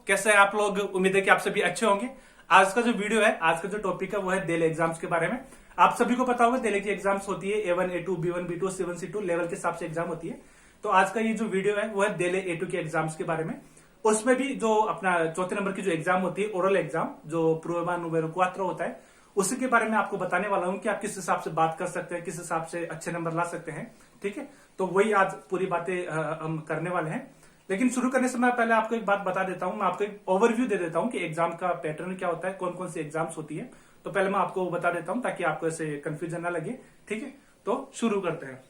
कैसे हैं आप लोग। उम्मीद है कि आप सभी अच्छे होंगे। आज का जो वीडियो है, आज का जो टॉपिक है वो है दिल्ली एग्जाम्स के बारे में। आप सभी को पता होगा दिल्ली की एग्जाम्स होती है A1 A2 B1 B2 C1 C2 level के हिसाब से एग्जाम होती है। तो आज का ये जो वीडियो है वो है दिल्ली A2 के एग्जाम्स के बारे में। उसमें भी जो अपना चौथे नंबर की जो एग्जाम होती है ओरल एग्जाम, जो प्रूवा नूमेरो क्वात्रो होता है, उसी के बारे में आपको बताने वाला हूं कि आप किस हिसाब से बात कर सकते हैं, किस हिसाब से अच्छे नंबर ला सकते हैं। ठीक है, तो वही आज पूरी बातें हम करने वाले हैं। लेकिन शुरू करने से मैं पहले आपको एक बात बता देता हूं, मैं आपको एक ओवरव्यू दे देता हूं कि एग्जाम का पैटर्न क्या होता है, कौन कौन सी एग्जाम्स होती है। तो पहले मैं आपको बता देता हूं ताकि आपको ऐसे कंफ्यूजन ना लगे। ठीक है, तो शुरू करते हैं।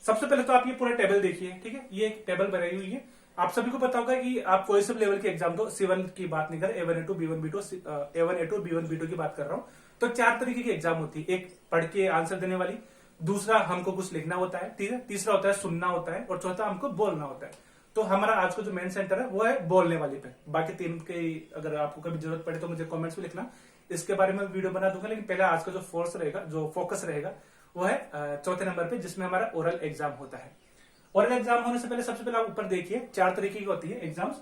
सबसे पहले तो आप ये पूरा टेबल देखिए। ठीक है, ये एक टेबल बनाई हुई है। आप सभी को पता होगा कि आप कोई सब लेवल के एग्जाम दो, C1 की बात नहीं कर, A1 A2 B1 B2 A1 A2 B1 B2 की बात कर रहा हूं। तो 4 तरीके की एग्जाम होती है। एक पढ़ के आंसर देने वाली, दूसरा हमको कुछ लिखना होता है, ठीक है, तीसरा होता है सुनना होता है, और चौथा हमको बोलना होता है। तो हमारा आज का जो मेन सेंटर है वो है बोलने वाली पे। बाकी 3 के अगर आपको कभी जरूरत पड़े तो मुझे कमेंट्स में लिखना, इसके बारे में वीडियो बना दूंगा। लेकिन पहले आज का जो फोर्स रहेगा, जो फोकस रहेगा, वो है चौथे नंबर पे, जिसमें हमारा ओरल एग्जाम होता है। ओरल एग्जाम होने से पहले सबसे पहले आप ऊपर देखिए 4 तरीके की होती है एग्जाम्स।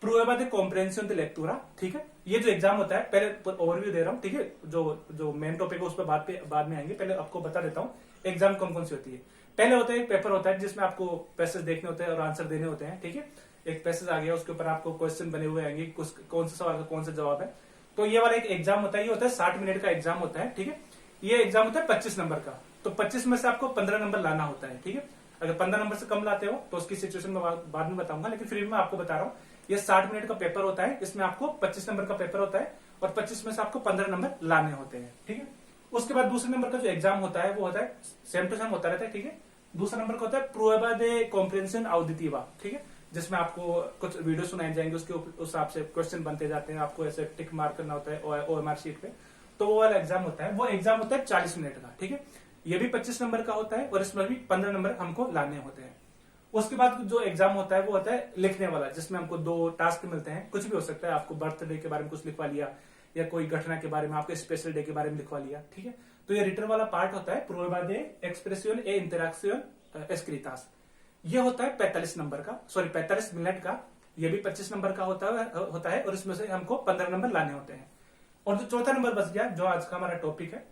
प्रूवा दे कॉम्प्रेंसियन दे लेक्चरा। ठीक है, ये जो एग्जाम होता है, पहले ओवरव्यू दे रहा हूँ। ठीक है, जो मेन टॉपिक है उस पर बाद में आएंगे। पहले आपको बता देता हूँ एग्जाम कौन कौन सी होती है। पहले होता है एक पेपर होता है जिसमें आपको पैसेज देखने होते हैं और आंसर देने होते हैं। ठीक है, एक पैसेज आ गया, उसके ऊपर आपको क्वेश्चन बने हुए आएंगे, कौन सा सवाल का कौन सा जवाब है। तो ये वाला एक एग्जाम होता है, ये होता है 60 मिनट का एग्जाम होता है। ठीक है, ये एग्जाम होता है 25 नंबर का। तो 25 में से आपको 15 नंबर लाना होता है। ठीक है, अगर 15 नंबर से कम लाते हो तो उसकी सिचुएशन में बाद में बताऊंगा, लेकिन फिर भी मैं आपको बता रहा हूँ ये 60 मिनट का पेपर होता है। इसमें आपको 25 नंबर का पेपर होता है और 25 में से आपको 15 नंबर लाने होते हैं। ठीक है, उसके बाद दूसरे नंबर का जो एग्जाम होता है वो होता है सेम टू सेम होता रहता है। ठीक है, दूसरा नंबर का होता है प्रूवा दे कॉम्प्रेंशन ऑडिटिवा। ठीक है, जिसमें आपको कुछ वीडियो सुनाए जाएंगे, उसके उस हिसाब से क्वेश्चन बनते जाते हैं, आपको ऐसे टिक मार्क करना होता है OMR शीट पे। तो वो वाला एग्जाम होता है, वो एग्जाम होता है 40 मिनट का। ठीक है, ये भी 25 नंबर का होता है और इसमें भी 15 नंबर हमको लाने होते हैं। उसके बाद जो एग्जाम होता है वो होता है लिखने वाला, जिसमें हमको 2 टास्क मिलते हैं। कुछ भी हो सकता है, आपको बर्थडे के बारे में कुछ लिखवा लिया, या कोई घटना के बारे में, आपके स्पेशल डे के बारे में लिखवा लिया। ठीक है, तो ये रिटर्न वाला पार्ट होता है प्रूवा दे एक्सप्रेसियन ए इंटरैक्शन एस्क्रितास। ये होता है 45 नंबर का, सॉरी 45 मिनट का। ये भी 25 नंबर का होता है और इसमें से हमको 15 नंबर लाने होते हैं। और जो चौथा नंबर बच गया, जो आज का हमारा टॉपिक है,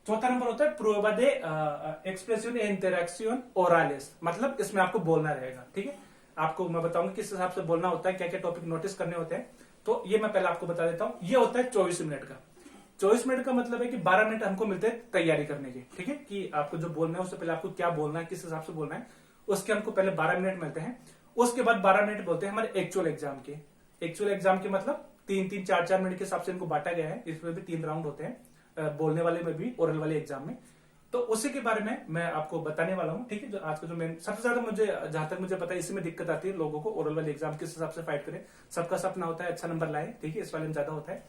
चौथा नंबर होता है प्रूवा दे एक्सप्रेसियन ए इंटरैक्शन ओरालिस। मतलब इसमें आपको बोलना रहेगा। ठीक है, आपको मैं बताऊंगा किस हिसाब से बोलना होता है, क्या क्या टॉपिक नोटिस करने होते हैं। तो ये मैं पहले आपको बता देता हूं। ये होता है 24 मिनट का। 24 मिनट का मतलब है कि 12 मिनट हमको मिलते हैं तैयारी करने के। ठीक है, कि आपको जो बोलना है उससे पहले आपको क्या बोलना है, किस हिसाब से बोलना है, उसके हमको पहले 12 मिनट मिलते हैं। उसके बाद 12 मिनट बोलते हैं हमारे एक्चुअल एग्जाम के। एक्चुअल एग्जाम के मतलब 3-3 4-4 मिनट के हिसाब से इनको बांटा गया है। इसमें भी 3 राउंड होते हैं, बोलने वाले में भी, ओरल वाले एग्जाम में। तो उसी के बारे में मैं आपको बताने वाला हूं। ठीक है, जो आज का जो मेन सबसे ज्यादा मुझे जहां तक मुझे पता है इसी में दिक्कत आती है लोगों को, ओरल वाले एग्जाम किस हिसाब से फाइट करें। सबका सपना होता है अच्छा नंबर लाए, ठीक है, इस वाले में ज्यादा होता है,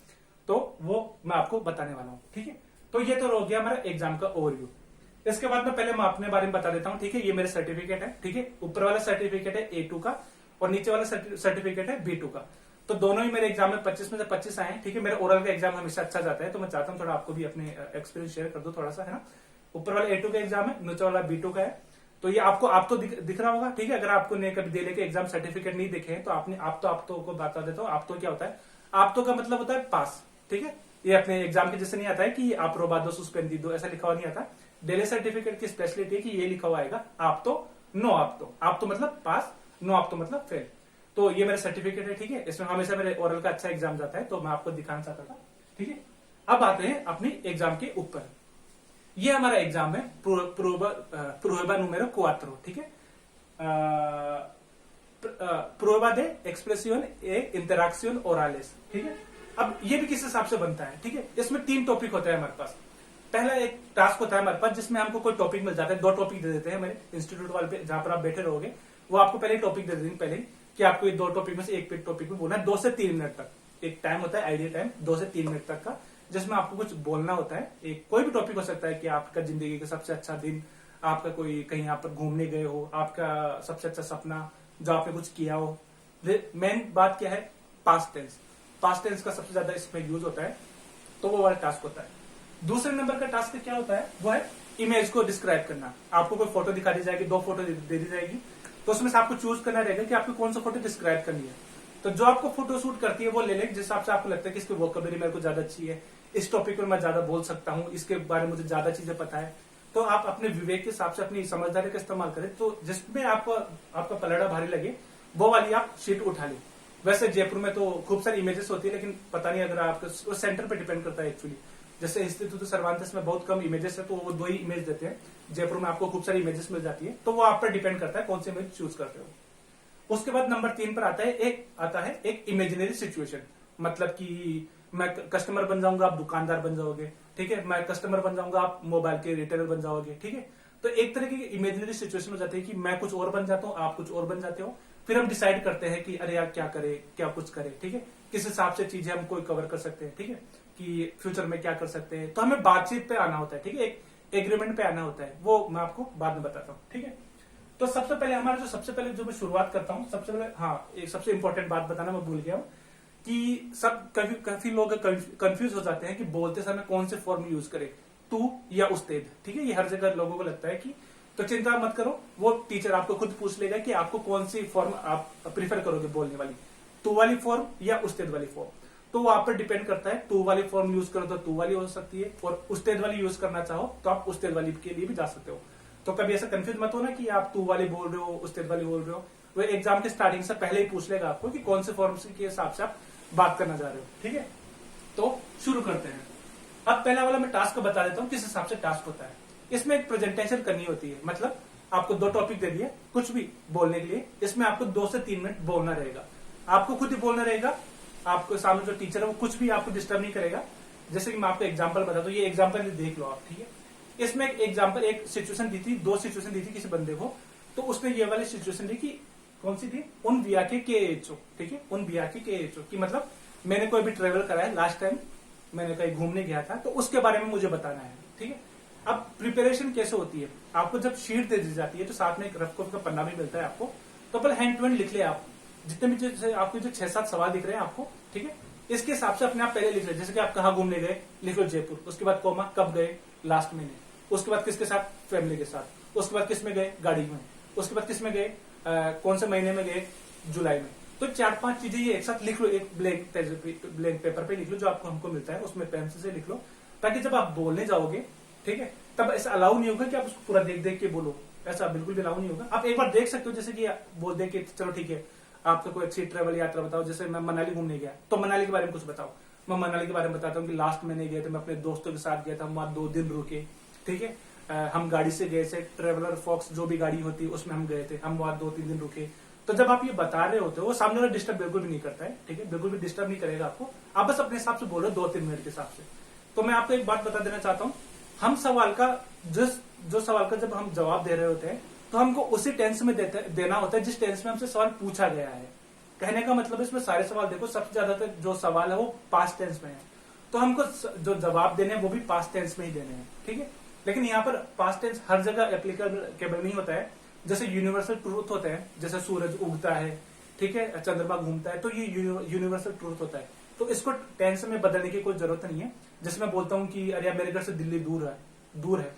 तो वो मैं आपको बताने वाला हूं। ठीक है, तो ये तो हो गया हमारा एग्जाम का ओवरव्यू। इसके बाद में पहले मैं अपने बारे में बता देता हूँ। ठीक है, ये मेरे सर्टिफिकेट है। ठीक है, ऊपर वाला सर्टिफिकेट है A2 का और नीचे वाला सर्टिफिकेट है B2 का। तो दोनों ही मेरे एग्जाम में 25 में से 25 आए हैं। ठीक है, मेरे ओरल का एग्जाम हमेशा अच्छा जाता है, तो मैं चाहता हूँ थोड़ा आपको भी अपने एक्सपीरियंस शेयर कर दो थोड़ा सा, है ना। ऊपर वाला A2 का एग्जाम है, नीचे वाला B2 का है। तो ये आप तो दिख रहा होगा। ठीक है, अगर आपको ने कभी दिल्ली के एग्जाम सर्टिफिकेट नहीं दिखे हैं तो आप तो को बता देता हूँ। आप तो क्या होता है, आप तो का मतलब होता है पास। ठीक है, ये अपने एग्जाम के जैसे नहीं आता है कि आप रोबा दो सुस्पेंड दी दो, ऐसा लिखा हुआ नहीं आता। दिल्ली सर्टिफिकेट की स्पेशलिटी है कि ये लिखा हुआ आएगा आप तो, नो आप तो मतलब पास, नो आप तो मतलब फेल। तो ये मेरा सर्टिफिकेट है। ठीक है, इसमें हमेशा मेरे ओरल का अच्छा एग्जाम जाता है, तो मैं आपको दिखाना चाहता था। ठीक है, अब आते हैं अपनी एग्जाम के ऊपर। ये हमारा एग्जाम है प्रूवा नूमेरो क्वात्रो। ठीक है, प्रूवा दे एक्सप्रेसियन ए इंटरैक्शन ओरालिस। ठीक है, अब ये भी किस हिसाब से बनता है। ठीक है, इसमें 3 टॉपिक होता है हमारे पास। पहला एक टास्क होता है हमारे पास, जिसमें हमको कोई टॉपिक मिल जाता है। 2 टॉपिक दे देते हैं मेरे इंस्टीट्यूट वाले पे, जहां पर आप बैठे रहोगे, वो आपको पहले टॉपिक दे देंगे पहले कि आपको ये 2 टॉपिक में से एक टॉपिक में बोलना है। 2 से 3 मिनट तक एक टाइम होता है, आइडिया टाइम 2 से 3 मिनट तक का, जिसमें आपको कुछ बोलना होता है। एक कोई भी टॉपिक हो सकता है कि आपका जिंदगी का सबसे अच्छा दिन, आपका कोई कहीं यहाँ पर घूमने गए हो, आपका सबसे अच्छा सपना, जो आपने कुछ किया हो। मेन बात क्या है, पास्ट टेंस। पास्ट टेंस का सबसे ज्यादा इसमें यूज होता है, तो वो वाला टास्क होता है। दूसरे नंबर का टास्क क्या होता है, वो है इमेज को डिस्क्राइब करना। आपको कोई फोटो दिखा दी जाएगी, 2 फोटो दे दी जाएगी, तो उसमें से आपको चूज करना रहेगा कि आपको कौन सा फोटो डिस्क्राइब करनी है। तो जो आपको फोटो शूट करती है वो ले लें जिस हिसाब से आपको लगता है कि इसकी वोकैबुलरी मेरे को ज्यादा अच्छी है, इस टॉपिक पर मैं ज्यादा बोल सकता हूँ, इसके बारे में मुझे ज्यादा चीजें पता है, तो आप अपने विवेक के हिसाब से अपनी समझदारी का इस्तेमाल करें। तो जिसमें आपको आपका पलड़ा भारी लगे वो वाली आप शीट उठा लें। वैसे जयपुर में तो खूब सारी इमेजेस होती है, लेकिन पता नहीं अगर आप उस सेंटर पे डिपेंड करता है एक्चुअली। जैसे इंस्टीट्यूट सर्वांतस में बहुत कम इमेजेस है तो वो 2 ही इमेज देते हैं। जयपुर में आपको खूब सारी इमेजेस मिल जाती है, तो वो आप पर डिपेंड करता है कौन सी इमेज चूज करते हो। उसके बाद नंबर 3 पर आता है एक इमेजिनरी सिचुएशन। मतलब कि मैं कस्टमर बन जाऊंगा, आप दुकानदार बन जाओगे, ठीक है। मैं कस्टमर बन जाऊंगा, आप मोबाइल के रिटेलर बन जाओगे, ठीक है। तो एक तरह की इमेजिनरी सिचुएशन हो जाती है कि मैं कुछ और बन जाता हूँ, आप कुछ और बन जाते हो। फिर हम डिसाइड करते हैं कि अरे यार क्या करे, क्या कुछ करे, ठीक है। किस हिसाब से चीजें हम कोई कवर कर सकते हैं, ठीक है, कि फ्यूचर में क्या कर सकते हैं। तो हमें बातचीत पे आना होता है, ठीक है, एक एग्रीमेंट पे आना होता है। वो मैं आपको बाद में बताता हूँ, ठीक है। तो सबसे पहले जो मैं शुरुआत करता हूँ, सबसे पहले हाँ एक सबसे इंपॉर्टेंट बात बताना मैं भूल गया हूँ कि काफी लोग कंफ्यूज हो जाते हैं कि बोलते समय कौन से फॉर्म यूज करें, तू या उस्तेद, ठीक है। ये हर जगह लोगों को लगता है कि, तो चिंता मत करो, वो टीचर आपको खुद पूछ लेगा कि आपको कौन सी फॉर्म आप प्रीफर करोगे बोलने वाली, तू वाली फॉर्म या उस्तेद वाली फॉर्म। तो वो आप पर डिपेंड करता है। तू वाली फॉर्म यूज करो तो तू वाली हो सकती है, और उस्तेद वाली यूज करना चाहो तो आप उस्तेद वाली के लिए भी जा सकते हो। तो कभी ऐसा कंफ्यूज मत हो ना कि आप तू वाली बोल रहे हो, उस्तेद वाली बोल रहे हो। वो एग्जाम के स्टार्टिंग से पहले ही पूछ लेगा आपको कि कौन से फॉर्म के हिसाब से आप बात करना जा रहे हो, ठीक है। तो शुरू करते हैं। अब पहला वाला मैं टास्क बता देता हूँ किस हिसाब से टास्क होता है। इसमें एक प्रेजेंटेशन करनी होती है। मतलब आपको 2 टॉपिक दे दिए कुछ भी बोलने के लिए, इसमें आपको 2 से 3 मिनट बोलना रहेगा। आपको खुद ही बोलना रहेगा, आपको सामने जो टीचर है वो कुछ भी आपको डिस्टर्ब नहीं करेगा। जैसे कि मैं आपको एग्जांपल बताता हूँ, ये एग्जांपल देख लो आप, ठीक है। इसमें एक सिचुएशन दी थी, 2 सिचुएशन दी थी किसी बंदे को। तो उसने ये वाली सिचुएशन दी कि कौन सी थी, उन बियाके के एचओ, ठीक है, उन बियाके के एचओ की मतलब मैंने कोई भी ट्रेवल करा है, लास्ट टाइम मैंने कहीं घूमने गया था, तो उसके बारे में मुझे बताना है, ठीक है। अब प्रिपरेशन कैसे होती है, आपको जब शीट दे दी जाती है तो साथ में एक रफ कॉपी का पन्ना भी मिलता है आपको। तो पहले हैंड टू हैंड लिख ले आप, जितने भी जैसे आपको जो 6-7 सवाल दिख रहे हैं आपको, ठीक है, इसके हिसाब से अपने आप पहले लिख ले। जैसे कि आप कहाँ घूमने गए, लिख लो जयपुर। उसके बाद कोमा कब गए, लास्ट महीने। उसके बाद किसके साथ, फैमिली के साथ। उसके बाद किस में गए, गाड़ी में। उसके बाद किस में गए, कौन से महीने में गए, जुलाई में। तो 4-5 चीजें ये एक साथ लिख लो, एक ब्लैंक पेपर पे लिख लो जो आपको हमको मिलता है, उसमें पेंसिल से लिख लो, ताकि जब आप बोलने जाओगे, ठीक है, तब ऐसा अलाउ नहीं होगा कि आप उसको पूरा देख देख के बोलो। ऐसा बिल्कुल भी अलाउ नहीं होगा। आप एक बार देख सकते हो, जैसे कि बोल दे कि चलो ठीक है, आपको कोई अच्छी ट्रेवल यात्रा बताओ। जैसे मैं मनाली घूमने गया, तो मनाली के बारे में कुछ बताओ। मैं मनाली के बारे में बताता हूँ कि लास्ट महीने गए थे, मैं अपने दोस्तों के साथ गया था, हम वहां 2 दिन रुके, ठीक है। हम गाड़ी से गए थे, ट्रेवलर फॉक्स जो भी गाड़ी होती है उसमें हम गए थे, हम वहां 2-3 दिन रुके। तो जब आप ये बता रहे होते हो, वो सामने वाला डिस्टर्ब बिल्कुल भी नहीं करता है, ठीक है, बिल्कुल भी डिस्टर्ब नहीं करेगा आपको। आप बस अपने हिसाब से बोल रहे हो 2-3 मिनट के हिसाब से। तो मैं आपको एक बात बता देना चाहता हूँ, हम सवाल का जो सवाल का जब हम जवाब दे रहे होते हैं, तो हमको उसी टेंस में देना होता है जिस टेंस में हमसे सवाल पूछा गया है। कहने का मतलब इसमें सारे सवाल देखो, सबसे ज्यादातर जो सवाल है वो पास्ट टेंस में है, तो हमको जो जवाब देने हैं वो भी पास्ट टेंस में ही देने हैं, ठीक है। लेकिन यहाँ पर पास्ट टेंस हर जगह एप्लीकेबल नहीं होता है। जैसे यूनिवर्सल ट्रूथ होते हैं, जैसे सूरज उगता है, ठीक है, चंद्रमा घूमता है, तो ये यूनिवर्सल ट्रूथ होता है। तो इसको टेंस में बदलने की कोई जरूरत नहीं है। जैसे मैं बोलता हूँ कि अरे मेरे घर से दिल्ली दूर है,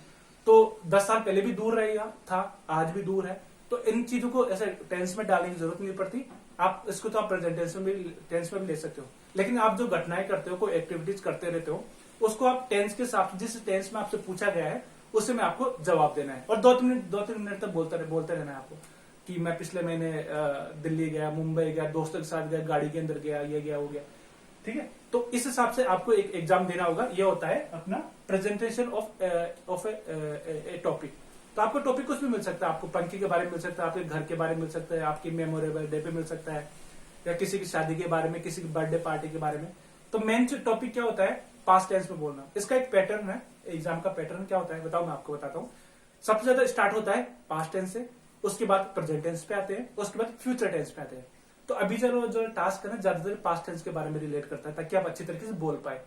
तो 10 साल पहले भी दूर रहेगा था, आज भी दूर है। तो इन चीजों को ऐसे टेंस में डालने की जरूरत नहीं पड़ती। आप इसको तो आप प्रेजेंट टेंस में भी ले सकते हो। लेकिन आप जो घटनाएं करते हो, कोई एक्टिविटीज करते रहते हो, उसको आप टेंस के साथ, जिस टेंस में आपसे पूछा गया है उससे में आपको जवाब देना है। और 2-3 मिनट तक बोलते रहना है आपको कि मैं पिछले महीने दिल्ली गया, मुंबई गया, दोस्तों के साथ गया, गाड़ी के अंदर गया, ये गया, वो गया, ठीक है। तो इस हिसाब से आपको एक एग्जाम देना होगा। ये होता है अपना प्रेजेंटेशन ऑफ ए टॉपिक। तो आपको टॉपिक कुछ भी मिल सकता है, आपको पंखी के बारे में मिल सकता है, आपके घर के बारे में मिल सकता है, आपकी मेमोरेबल डे पे मिल सकता है, या किसी की शादी के बारे में, किसी की बर्थडे पार्टी के बारे में। तो मेन टॉपिक क्या होता है, पास्ट टेंस में बोलना। इसका एक पैटर्न है, एग्जाम का पैटर्न क्या होता है बताओ, मैं आपको बताता हूँ। सबसे ज्यादा स्टार्ट होता है पास्ट टेंस से, उसके बाद प्रेजेंट टेंस पे आते हैं, उसके बाद फ्यूचर टेंस पे आते हैं। तो अभी जो टास्क है ना, ज्यादातर पास्ट टेंस के बारे में रिलेट करता है, ताकि आप अच्छी तरीके से बोल पाए,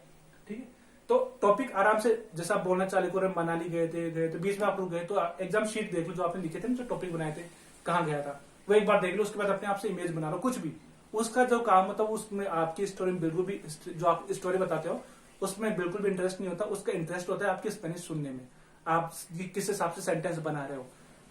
ठीक है। तो टॉपिक आराम से, जैसा आप बोलना चालू करो, मनाली गए थे, बीच में आप लोग गए, तो एग्जाम शीट देख लो जो आपने लिखे थे ना, जो टॉपिक बनाए थे, कहाँ गया था, वो एक बार देख लो। उसके बाद अपने आप से इमेज बना लो, कुछ भी उसका जो काम होता है उसमें आपकी स्टोरी में बिल्कुल भी, जो आप स्टोरी बताते हो उसमें बिल्कुल भी इंटरेस्ट नहीं होता। उसका इंटरेस्ट होता है आपकी स्पेनिश सुनने में, आप किस हिसाब से सेंटेंस बना रहे हो,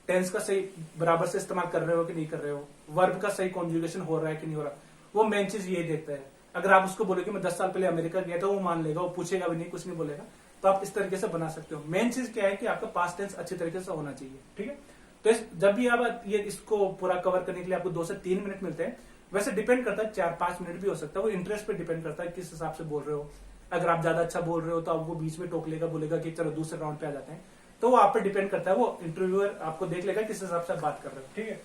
टेंस का सही बराबर से इस्तेमाल कर रहे हो कि नहीं कर रहे हो, वर्ब का सही कॉन्जुगेशन हो रहा है कि नहीं हो रहा, वो मेन चीज ये देखता है। अगर आप उसको बोले कि मैं 10 साल पहले अमेरिका गया था, वो मान लेगा, वो पूछेगा भी नहीं, कुछ नहीं बोलेगा। तो आप इस तरीके से बना सकते हो। मेन चीज क्या है कि आपका पास्ट टेंस अच्छी तरीके से होना चाहिए, ठीक है। तो जब भी आप ये इसको पूरा कवर करने के लिए आपको 2 से 3 मिनट मिलते हैं। वैसे डिपेंड करता है 4-5 मिनट भी हो सकता है, वो इंटरेस्ट पे डिपेंड करता है किस हिसाब से बोल रहे हो। अगर आप ज्यादा अच्छा बोल रहे हो तो आपको बीच में टोक लेगा, बोलेगा कि चलो दूसरे राउंड पे आ जाते हैं। तो वो आप पे डिपेंड करता है, वो इंटरव्यूअर आपको देख लेगा किस हिसाब से आप बात कर रहे हो, ठीक है।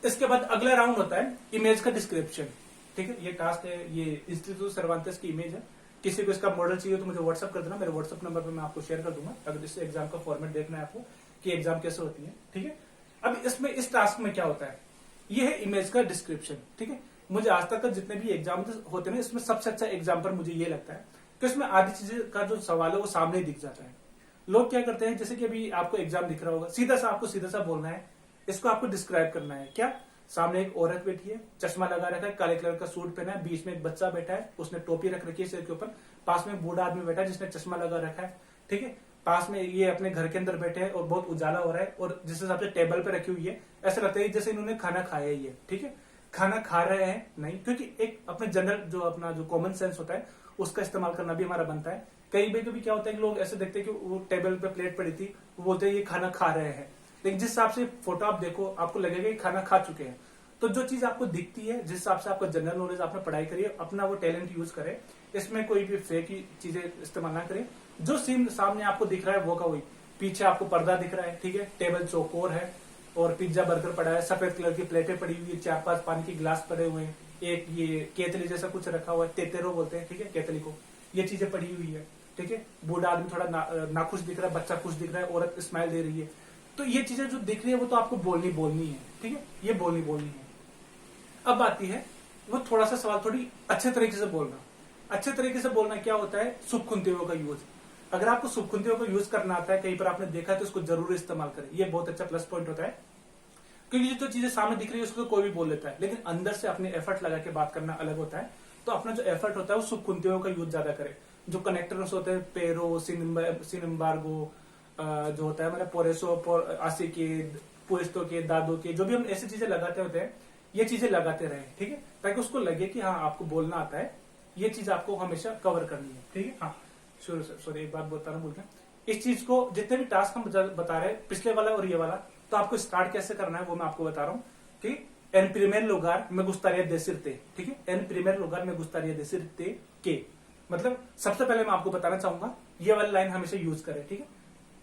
इसके बाद अगला राउंड होता है इमेज का डिस्क्रिप्शन, ठीक है। ये टास्क है, ये इंस्टीट्यूट सर्वांतेस की इमेज है। किसी को इसका मॉडल चाहिए तो मुझे व्हाट्सअप कर देना, मेरे व्हाट्सअप नंबर पे मैं आपको शेयर कर दूंगा, अगर इस एग्जाम का फॉर्मेट देखना है आपको कि एग्जाम कैसे होती है, ठीक है। अब इसमें इस टास्क में क्या होता है, ये है इमेज का डिस्क्रिप्शन, ठीक है। मुझे आज तक का जितने भी एग्जाम होते हैं इसमें सबसे अच्छा एग्जाम्पल मुझे ये लगता है कि इसमें आधी चीजें का जो सवाल है वो सामने दिख जाता है। लोग क्या करते हैं, जैसे कि अभी आपको एग्जाम दिख रहा होगा, आपको सीधा सा बोलना है, इसको आपको डिस्क्राइब करना है। क्या, सामने एक औरत बैठी है, चश्मा लगा रखा है, काले कलर का सूट पहना है, बीच में एक बच्चा बैठा है, उसने टोपी रख रखी है सिर के ऊपर, पास में एक बूढ़ा आदमी बैठा है जिसने चश्मा लगा रखा है, ठीक है। पास में ये अपने घर के अंदर बैठे हैं और बहुत उजाला हो रहा है, और जिस हिसाब से टेबल पे रखी हुई है ऐसा लगता है जैसे इन्होंने खाना खाया ही है, ठीक है। खाना खा रहे हैं नहीं, क्योंकि एक अपने जनरल जो अपना जो कॉमन सेंस होता है उसका इस्तेमाल करना भी हमारा बनता है। कई बार भी क्या होता है कि लोग ऐसे देखते हैं कि वो टेबल पे प्लेट पड़ी थी, वो बोलते हैं ये खाना खा रहे हैं, लेकिन जिस हिसाब से फोटो आप देखो आपको लगेगा कि खाना खा चुके हैं। तो जो चीज आपको दिखती है, जिस हिसाब से आपका जनरल नॉलेज आपने पढ़ाई करी है, अपना वो टैलेंट यूज करे, इसमें कोई भी फेक की चीजें इस्तेमाल ना करें। जो सीन सामने आपको दिख रहा है वो का वही, पीछे आपको पर्दा दिख रहा है, ठीक है, टेबल चौकोर है और पिज्जा बर्गर पड़ा है, सफेद कलर की प्लेटें पड़ी हुई है, 4-5 पानी के गिलास पड़े हुए हैं, एक ये केतली जैसा कुछ रखा हुआ है, तेतेरो बोलते हैं, ठीक है, केतली को, ये चीजें पड़ी हुई है, ठीक है। बूढ़ा आदमी थोड़ा नाखुश दिख रहा है, बच्चा खुश दिख रहा है, औरत स्माइल दे रही है। तो ये चीजें जो दिख रही है वो तो आपको बोलनी है, ठीक है, ये बोलनी है। अब आती है वो थोड़ा सा सवाल, थोड़ी अच्छे तरीके से बोलना। अच्छे तरीके से बोलना क्या होता है, शुभकुंतियों का यूज। अगर आपको शुभकुंतियों का यूज करना आता है, कहीं पर आपने देखा है तो उसको जरूर इस्तेमाल करें, ये बहुत अच्छा प्लस पॉइंट होता है। क्योंकि जो चीजें सामने दिख रही है उसको कोई भी बोल लेता है, लेकिन अंदर से अपने एफर्ट लगा के बात करना अलग होता है। तो अपना जो एफर्ट होता है वो शुभकुंतियों का यूज ज्यादा करें। जो कनेक्टर्स होते हैं, पेरो, सिनिम्बार्गो, जो होता है मतलब पोरेसो, आसी के, पुएस्तो के, दादो के, जो भी हम ऐसी चीजें लगाते होते हैं, ये चीजें लगाते रहे, ठीक है, ताकि उसको लगे कि हाँ आपको बोलना आता है। ये चीज आपको हमेशा कवर करनी है, ठीक है। हाँ सॉरी एक बात बताना भूल गया। इस चीज को जितने भी टास्क हम बता रहे हैं, पिछले वाला और ये वाला, तो आपको स्टार्ट कैसे करना है वो मैं आपको बता रहा हूँ कि एन प्रिमेर लुगार me gustaría decirte, ठीक है। एन प्रिमेर लुगार me gustaría decirte के मतलब सबसे पहले मैं आपको बताना चाहूंगा ये वाली लाइन हमेशा यूज करें, ठीक है।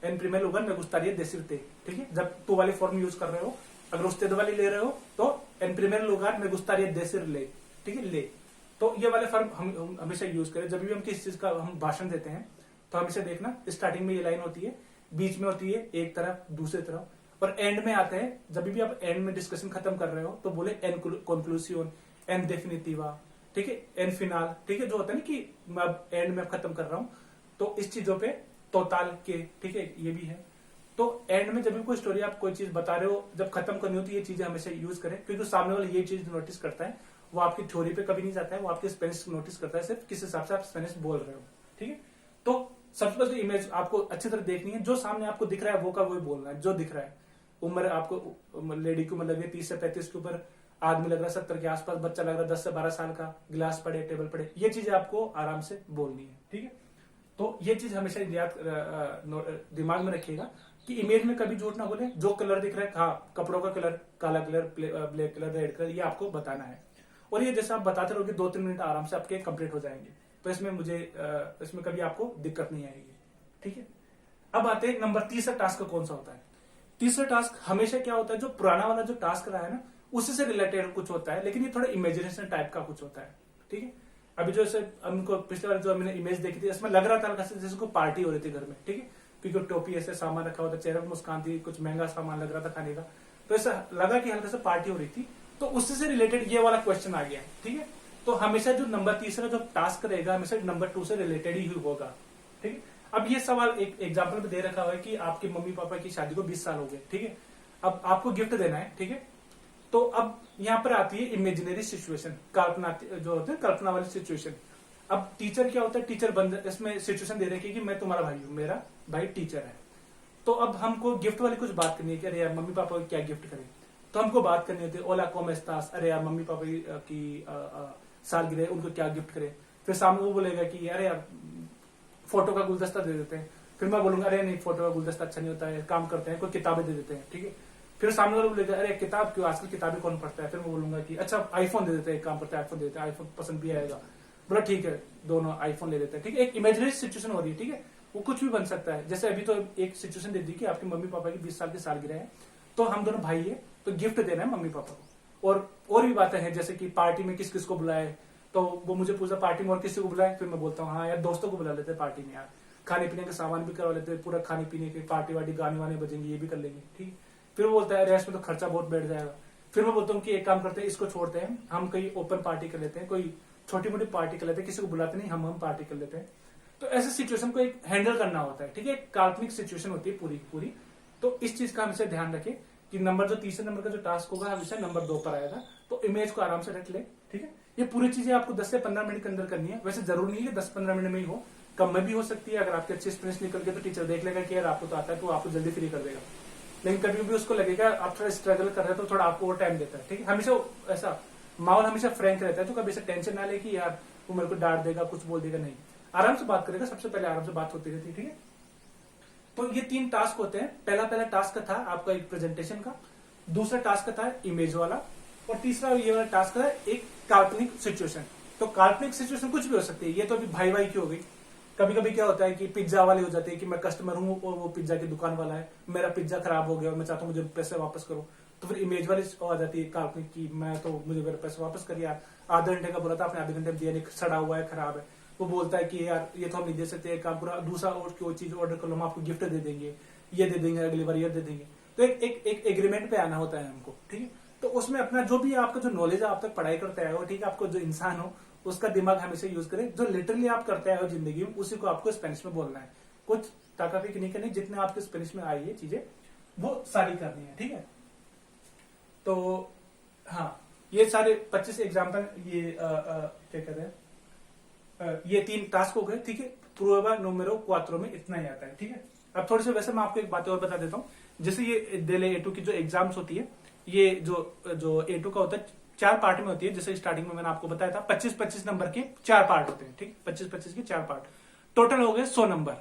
एन प्रिमेर लुगार me gustaría decirte, ठीक है। जब तू वाली फॉर्म यूज कर रहे हो, अगर उस्तेद वाली ले रहे हो तो एन प्रिमेर लुगार me gustaría decirle, ठीक है, ले। तो ये वाले फॉर्म हम हमेशा यूज करें। जब भी हम किसी चीज का हम भाषण देते हैं तो हमेशा देखना स्टार्टिंग में ये लाइन होती है, बीच में होती है एक तरफ, दूसरी तरफ, और एंड में आते हैं। जब भी आप एंड में डिस्कशन खत्म कर रहे हो तो बोले एन कंक्लूसियन, एन डेफिनेटिवा, ठीक है, एन फिनाल, ठीक है, जो होता है ना कि मैं अब एंड में खत्म कर रहा हूं, तो इस चीजों पे तोताल के, ठीक है, ये भी है। तो एंड में जब भी कोई स्टोरी आप कोई चीज बता रहे हो, जब खत्म करनी हो तो ये चीजें हमेशा यूज करें, क्योंकि सामने वाला ये चीज नोटिस करता है, वो आपकी थ्योरी पे कभी नहीं जाता है, वो आपके स्पेनिश नोटिस करता है सिर्फ किस हिसाब से आप स्पेनिश बोल रहे हो, ठीक है। तो सबसे पहले इमेज आपको अच्छी तरह देखनी है, जो सामने आपको दिख रहा है वो का वही बोलना है, जो दिख रहा है। उम्र आपको लेडी की उम्र लग रही है 30 से 35 के ऊपर, आदमी लग रहा है 70 के आसपास, बच्चा लग रहा है 10 से 12 साल का, गिलास पड़े, टेबल पड़े, ये चीजें आपको आराम से बोलनी है, ठीक है। तो ये चीज हमेशा याद दिमाग में रखिएगा कि इमेज में कभी झूठ ना बोले। जो कलर दिख रहा है, हाँ, कपड़ों का कलर, काला colour, black colour, red colour, ये आपको बताना है। और ये जैसे आप बताते रहोगे 2-3 मिनट आराम से आपके कंप्लीट हो जाएंगे। तो इसमें कभी आपको दिक्कत नहीं आएगी, ठीक है। अब आते हैं नंबर 30 टास्क कौन सा होता है। तीसरा टास्क हमेशा क्या होता है, जो पुराना वाला जो टास्क रहा है ना, उसी से रिलेटेड कुछ होता है, लेकिन ये थोड़ा इमेजिनेशन टाइप का कुछ होता है, ठीक है। अभी जो हमको पिछले बार जो मैंने इमेज देखी थी, इसमें लग रहा था हल्का से जैसे कोई पार्टी हो रही थी घर में, ठीक है, क्योंकि टोपी ऐसे सामान रखा हुआ था, चेहरे पर मुस्कान थी, कुछ महंगा सामान लग रहा था खाने का, तो ऐसा लगा कि हल्का से पार्टी हो रही थी। तो उससे से रिलेटेड ये वाला क्वेश्चन आ गया, ठीक है। तो हमेशा जो नंबर तीसरा जो टास्क रहेगा हमेशा नंबर 2 से रिलेटेड ही होगा, ठीक है। अब ये सवाल एक एग्जाम्पल में दे रखा हुआ है कि आपके मम्मी पापा की शादी को 20 साल हो गए, ठीक है। अब आपको गिफ्ट देना है, ठीक है। तो अब यहाँ पर आती है इमेजिनरी सिचुएशन, कल्पना जो होते हैं, कल्पना वाली सिचुएशन। अब टीचर क्या होता है, टीचर बन, इसमें सिचुएशन दे रखी है कि मैं तुम्हारा भाई हूं, मेरा भाई टीचर है। तो अब हमको गिफ्ट वाली कुछ बात करनी है कि अरे यार मम्मी पापा को क्या गिफ्ट करें। तो हमको बात करनी होती है, ओला कॉम एस्तास, अरे यार मम्मी पापा की सालगिरह है, उनको क्या गिफ्ट करें। फिर सामने वो बोलेगा कि अरे यार फोटो का गुलदस्ता दे देते हैं। फिर मैं बोलूंगा अरे नहीं, फोटो का गुलदस्ता अच्छा नहीं होता है, काम करते हैं कोई किताबें दे देते हैं, ठीक है। फिर सामने वाला बोलेगा अरे किताब क्यों, आजकल किताबें कौन पढ़ता है। फिर मैं बोलूंगा कि अच्छा आईफोन दे देते हैं, काम करते हैं आईफोन दे देते हैं, आईफोन पसंद भी आएगा। बोला ठीक है, दोनों आईफोन ले लेते हैं, ठीक है। एक इमेजिनरी सिचुएशन हो रही है, ठीक है, वो कुछ भी बन सकता है। जैसे अभी तो एक सिचुएशन दे दी कि आपके मम्मी पापा की 20 साल की सालगिरह है, तो हम दोनों भाई है, तो गिफ्ट देना है मम्मी पापा को। और भी बातें हैं, जैसे कि पार्टी में किस किस को बुलाए, तो वो मुझे पूछा पार्टी में और किसी को बुलाए। फिर मैं बोलता हूँ हाँ यार दोस्तों को बुला लेते हैं पार्टी में, यार खाने पीने का सामान भी करवा लेते हैं, पूरा खाने पीने की पार्टी वार्टी, गाने वाने बजेंगे, ये भी कर लेंगे, ठीक। फिर वो बोलता है रेस्ट में तो खर्चा बहुत बैठ जाएगा। फिर मैं बोलता हूँ कि एक काम करते हैं, इसको छोड़ते हैं, हम कहीं ओपन पार्टी कर लेते हैं, कोई छोटी मोटी पार्टी कर लेते हैं, किसी को बुलाते नहीं, हम पार्टी कर लेते हैं। तो ऐसे सिचुएशन को एक हैंडल करना होता है, ठीक है। काल्पनिक सिचुएशन होती है पूरी पूरी। तो इस चीज का हमेशा ध्यान रखें कि नंबर जो तीसरे नंबर का जो टास्क होगा हमेशा नंबर 2 पर आएगा। तो इमेज को आराम से रख ले, ठीक है। ये पूरी चीजें आपको 10 से 15 मिनट के अंदर करनी है। वैसे जरूरी नहीं है 10-15 मिनट में ही हो, कम में भी हो सकती है। अगर आपके अच्छे एक्सपीरियंस निकल के तो टीचर देख लेगा कि यार आपको तो आता है, तो आपको जल्दी फ्री कर देगा। लेकिन कभी भी उसको लगेगा आप थोड़ा स्ट्रगल कर रहे हो, तो थोड़ा आपको और टाइम देता है, ठीक है। हमेशा ऐसा माहौल हमेशा फ्रैंक रहता है, तो कभी ऐसा टेंशन ना ले कि यार वो मेरे को डांट देगा, कुछ बोल देगा, नहीं, आराम से बात करेगा। सबसे पहले आराम से बात होती रहती है, ठीक है। तो ये 3 टास्क होते हैं। पहला टास्क था आपका एक प्रेजेंटेशन का, दूसरा टास्क था इमेज वाला, और तीसरा ये वाला टास्क है एक काल्पनिक सिचुएशन। तो काल्पनिक सिचुएशन कुछ भी हो सकती है। ये तो अभी भाई भाई की हो गई। कभी कभी क्या होता है कि पिज्जा वाले हो जाते हैं कि मैं कस्टमर हूँ और वो पिज्जा की दुकान वाला है, मेरा पिज्जा खराब हो गया और मैं चाहता हूँ मुझे पैसे वापस करो। तो फिर इमेज वाली आ जाती है काल्पनिक की, मैं तो मुझे मेरे पैसे वापस कर, यार आधे घंटे का बोला था आपने, आधे घंटे में दिया नहीं, सड़ा हुआ है, खराब है। वो बोलता है कि यार ये तो हम नहीं दे सकते, काम पूरा दूसरा और कोई चीज ऑर्डर कर लो, हम आपको गिफ्ट दे देंगे, ये दे देंगे, अगली बार ये दे देंगे। तो एक एग्रीमेंट पे आना होता है हमको, ठीक है। तो उसमें अपना जो भी आपका जो नॉलेज है, आप तक पढ़ाई करते आए हो, ठीक है, आपको जो इंसान हो उसका दिमाग हमेशा यूज करें। जो लिटरली आप करते आए हो जिंदगी में, उसी को आपको स्पेनिश में बोलना है। कुछ ताकाफिक नहीं करनी, जितने आपके स्पेनिश में आई है चीजें वो सारी करनी है, ठीक है। तो हाँ, ये सारे 25 एग्जाम्पल, ये क्या कहते हैं, ये 3 टास्क हो गए, ठीक है। प्रूवा नूमेरो क्वात्रो में इतना ही आता है, ठीक है। अब थोड़ी सी वैसे मैं आपको एक बात और बता देता हूँ। जैसे ये डेले A2 की जो एग्जाम्स होती है, ये जो A2 का होता है 4 पार्ट में होती है। जैसे स्टार्टिंग में मैंने आपको बताया था 25-25 नंबर के 4 पार्ट होते हैं, ठीक। 25-25 के 4 पार्ट, टोटल हो गए 100 नंबर।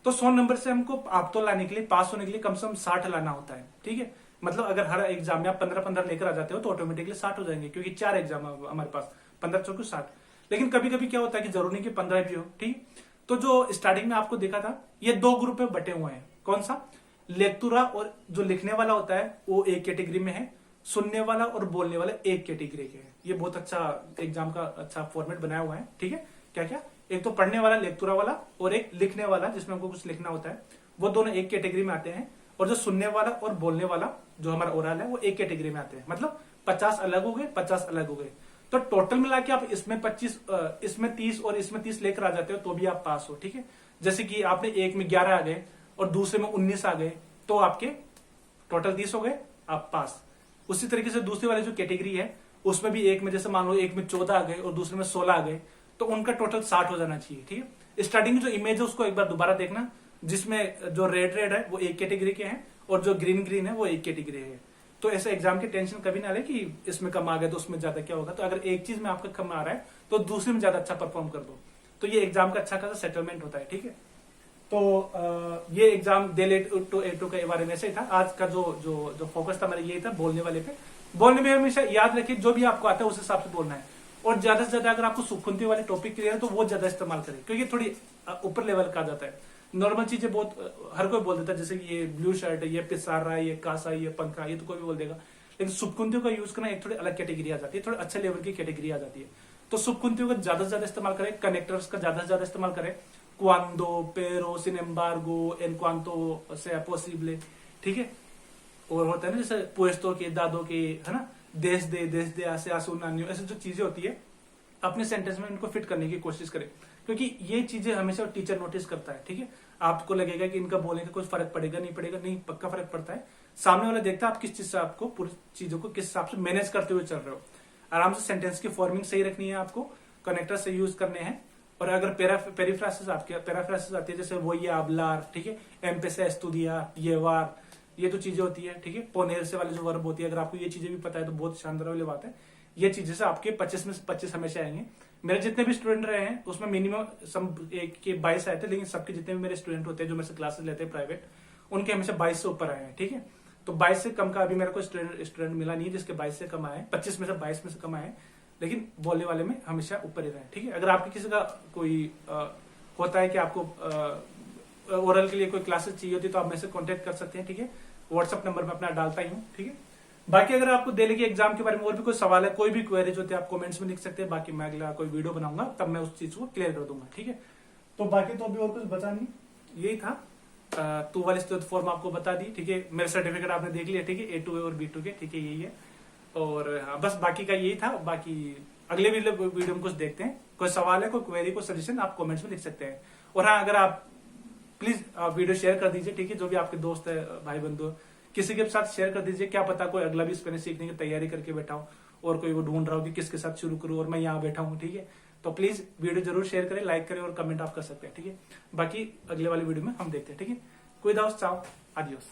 तो 100 नंबर से हमको आप तो लाने के लिए, पास होने के लिए कम से कम 60 लाना होता है, ठीक है। मतलब अगर हर एग्जाम में आप 15-15 लेकर आ जाते हो तो ऑटोमेटिकली 60 हो जाएंगे, क्योंकि 4 एग्जाम हमारे पास, 15 चौके 60। लेकिन कभी कभी क्या होता है कि जरूरी नहीं कि 15 भी हो, ठीक। तो जो स्टार्टिंग में आपको देखा था, ये 2 ग्रुप में बटे हुए हैं। कौन सा? लेक्चुरा, और जो लिखने वाला होता है वो एक कैटेगरी में है, सुनने वाला और बोलने वाला एक कैटेगरी के हैं। ये बहुत अच्छा एग्जाम का अच्छा फॉर्मेट बनाया हुआ है, ठीक है। क्या क्या? एक तो पढ़ने वाला लेक्चुरा वाला, और एक लिखने वाला जिसमें हमको कुछ लिखना होता है, वो दोनों एक कैटेगरी में आते हैं। और जो सुनने वाला और बोलने वाला जो हमारा ओरल है वो एक कैटेगरी में आते हैं। मतलब 50 अलग हो गए, 50 अलग हो गए। तो टोटल मिला के आप इसमें 25, इसमें 30 और इसमें 30 लेकर आ जाते हो तो भी आप पास हो, ठीक है। जैसे कि आपने एक में 11 आ गए और दूसरे में 19 आ गए, तो आपके टोटल 30 हो गए, आप पास। उसी तरीके से दूसरी वाली जो कैटेगरी है उसमें भी एक में, जैसे मान लो एक में 14 आ गए और दूसरे में 16 आ गए, तो उनका टोटल 60 हो जाना चाहिए, ठीक है। स्टार्टिंग जो इमेज है उसको एक बार दोबारा देखना, जिसमें जो रेड रेड है वो एक कैटेगरी के हैं और जो ग्रीन ग्रीन है वो एक कैटेगरी है। तो ऐसे एग्जाम की टेंशन कभी ना ले कि इसमें कम आ गया तो उसमें ज्यादा क्या होगा। तो अगर एक चीज में आपका कम आ रहा है तो दूसरे में ज्यादा अच्छा परफॉर्म कर दो, तो ये एग्जाम का अच्छा खासा सेटलमेंट होता है, ठीक है। तो ये एग्जाम डेल A2 के बारे में ऐसे ही था। आज का जो फोकस था मेरा यही था, बोलने वाले पे। बोलने में हमेशा याद रखिए जो भी आपको आता है उस हिसाब से बोलना है, और ज्यादा से ज्यादा अगर आपको सुखुंती वाले टॉपिक क्लियर है तो वो ज्यादा इस्तेमाल करें, क्योंकि थोड़ी ऊपर लेवल का जाता है। नॉर्मल चीजें बहुत हर कोई बोल देता है, जैसे कि ये ब्लू शर्ट है, ये पिसारा है, ये कासा है, ये पंखा, ये तो कोई भी बोल देगा। लेकिन सुबकुंतियों का यूज करना एक थोड़ी अलग कैटेगरी आ जाती है, थोड़ी अच्छे लेवल की कैटेगरी आ जाती है। तो सुबकुंतियों का ज्यादा से ज्यादा इस्तेमाल करें, कनेक्टर्स का ज्यादा से ज्यादा इस्तेमाल करें, क्वांडो, पेरो, सिन एम्बार्गो, एन क्वांतो से पॉसिबल, ठीक है। और होता है ना जैसे पुएस्तो के, दादो के, है ना, देश दे आसे आसू नानियो, ऐसी जो चीजें होती है अपने सेंटेंस में इनको फिट करने की कोशिश करें, क्योंकि ये चीजें हमेशा टीचर नोटिस करता है, ठीक है। आपको लगेगा कि इनका बोलने का कुछ फर्क पड़ेगा, नहीं पड़ेगा, नहीं, पक्का फर्क पड़ता है। सामने वाला देखता है आप किस चीज से, आपको पूरी चीजों को किस हिसाब से मैनेज करते हुए चल रहे हो। आराम से सेंटेंस की फॉर्मिंग सही रखनी है, आपको कनेक्टर से यूज करने हैं। और अगर पेरीफ्रासिस आपके पेराफ्रासिस आती है, जैसे वो ये hablar, ठीक है, empecé a estudiar, llevar, ये तो चीजें होती है, ठीक है। पोनेर से वाली जो वर्ब होती है, अगर आपको ये चीजें भी पता है तो बहुत शानदार वाली बात है। ये चीजें से आपके 25 में से 25 हमेशा आएंगे। मेरे जितने भी स्टूडेंट रहे हैं उसमें मिनिमम सम एक के 22 आए थे, लेकिन सबके जितने भी मेरे स्टूडेंट होते हैं जो मेरे से क्लासेस लेते हैं प्राइवेट, उनके हमेशा 22 से ऊपर आए हैं, ठीक है। तो 22 से कम का अभी मेरे को स्टूडेंट मिला नहीं है जिसके 22 से कम आए, 25 में से 22 में से कम आए, लेकिन बोलने वाले में हमेशा ऊपर ही रहे, ठीक है। अगर आपके किसी का कोई होता है कि आपको ओरल के लिए कोई क्लासेस चाहिए होती है तो आप मेरे से कांटेक्ट कर सकते हैं, ठीक है। व्हाट्सअप नंबर में अपना डालता ही हूँ, ठीक है। बाकी अगर आपको दिल्ली के एग्जाम के बारे में और भी कोई सवाल है, कोई भी क्वेरीज होते हैं, आप कमेंट्स में लिख सकते हैं। बाकी मैं अगला कोई वीडियो बनाऊंगा तब मैं उस चीज को क्लियर कर दूंगा, ठीक है। तो बाकी तो अभी और कुछ बचा नहीं, यही था। 2 वाली फॉर्म आपको बता दी, ठीक है। मेरे सर्टिफिकेट आपने देख लिया, ठीक है, A2 और B2 के, ठीक है, यही है। और हाँ, बस बाकी का यही था। बाकी अगले वीडियो में कुछ देखते हैं। कोई सवाल है, कोई क्वेरी, कोई सजेशन आप कमेंट्स में लिख सकते हैं। और हाँ, अगर आप प्लीज वीडियो शेयर कर दीजिए, ठीक है। जो भी आपके दोस्त है, भाई बंधु, किसी के साथ शेयर कर दीजिए। क्या पता कोई अगला भी स्पेनिश सीखने की तैयारी करके बैठा हो और कोई वो ढूंढ रहा हो कि किसके साथ शुरू करूं और मैं यहाँ बैठा हूँ, ठीक है। तो प्लीज वीडियो जरूर शेयर करें, लाइक करें और कमेंट आप कर सकते हैं, ठीक है। बाकी अगले वाली वीडियो में हम देखते हैं, ठीक है। कुइदाओस, चाओ, आदियोस।